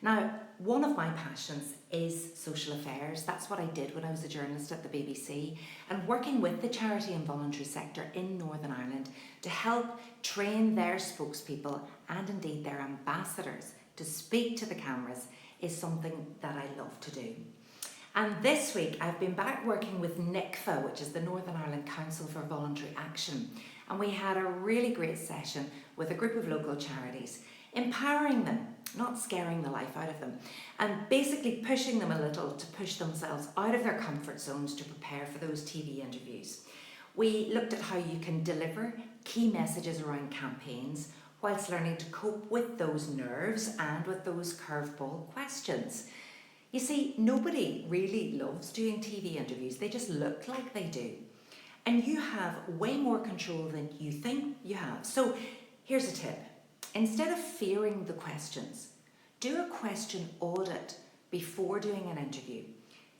Now, one of my passions is social affairs. That's what I did when I was a journalist at the BBC, and working with the charity and voluntary sector in Northern Ireland to help train their spokespeople and indeed their ambassadors to speak to the cameras is something that I love to do. And this week I've been back working with NICVA, which is the Northern Ireland Council for Voluntary Action, and we had a really great session with a group of local charities, empowering them, not scaring the life out of them, and basically pushing them a little to push themselves out of their comfort zones to prepare for those TV interviews. We looked at how you can deliver key messages around campaigns whilst learning to cope with those nerves and with those curveball questions. You see, nobody really loves doing TV interviews. They just look like they do. And you have way more control than you think you have. So here's a tip. Instead of fearing the questions, do a question audit before doing an interview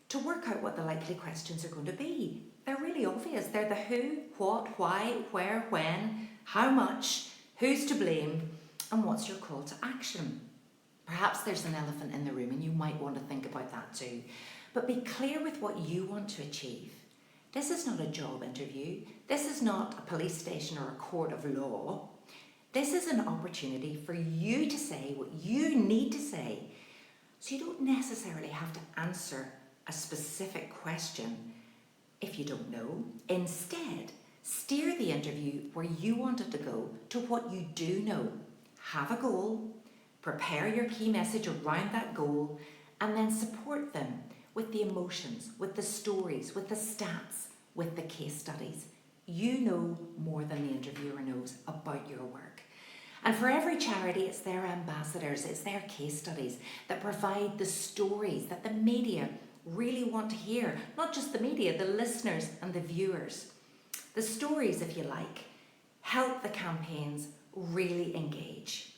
to work out what the likely questions are going to be. They're really obvious. They're the who, what, why, where, when, how much, who's to blame, and what's your call to action. Perhaps there's an elephant in the room and you might want to think about that too. But be clear with what you want to achieve. This is not a job interview. This is not a police station or a court of law. This is an opportunity for you to say what you need to say. So you don't necessarily have to answer a specific question if you don't know. Instead, steer the interview where you want it to go to what you do know. Have a goal, prepare your key message around that goal, and then support them with the emotions, with the stories, with the stats, with the case studies. You know more than the interviewer knows about your work. And for every charity, it's their ambassadors, it's their case studies that provide the stories that the media really want to hear. Not just the media, the listeners and the viewers. The stories, if you like, help the campaigns really engage.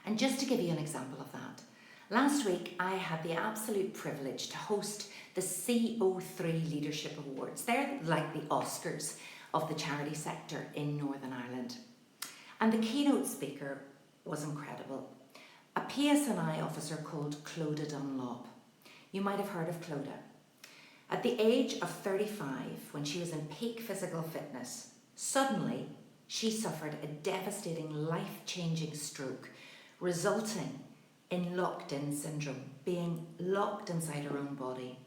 And just to give you an example of that, last week I had the absolute privilege to host the CO3 Leadership Awards. They're like the Oscars of the charity sector in Northern Ireland. And the keynote speaker was incredible. A PSNI officer called Clodagh Dunlop. You might have heard of Clodagh. At the age of 35, when she was in peak physical fitness, suddenly she suffered a devastating life-changing stroke, resulting in locked-in syndrome, being locked inside her own body.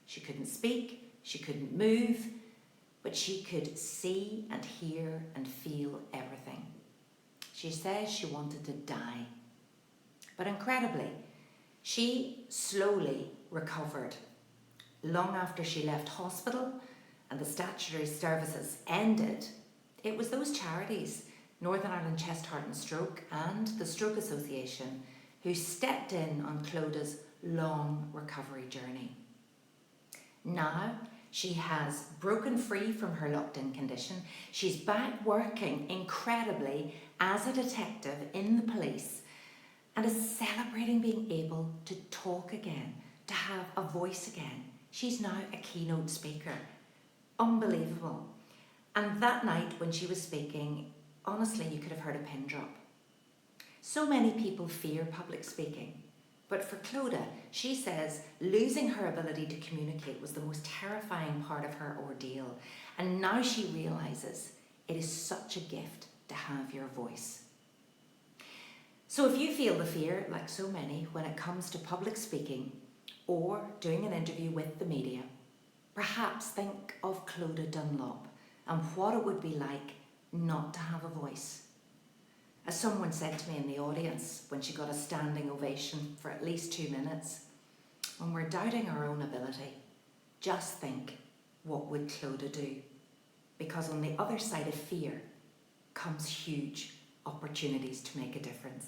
She couldn't speak, she couldn't move, but she could see and hear and feel everything. She says she wanted to die. But incredibly, she slowly recovered. Long after she left hospital and the statutory services ended, it was those charities, Northern Ireland Chest, Heart and Stroke and the Stroke Association, who stepped in on Clodagh's long recovery journey. Now, she has broken free from her locked-in condition. She's back working incredibly as a detective in the police and is celebrating being able to talk again, to have a voice again. She's now a keynote speaker. Unbelievable. And that night when she was speaking, honestly, you could have heard a pin drop. So many people fear public speaking. But for Clodagh, she says losing her ability to communicate was the most terrifying part of her ordeal. And now she realises it is such a gift to have your voice. So if you feel the fear, like so many, when it comes to public speaking or doing an interview with the media, perhaps think of Clodagh Dunlop and what it would be like not to have a voice. As someone said to me in the audience when she got a standing ovation for at least 2 minutes, when we're doubting our own ability, just think, what would Clodagh do? Because on the other side of fear comes huge opportunities to make a difference.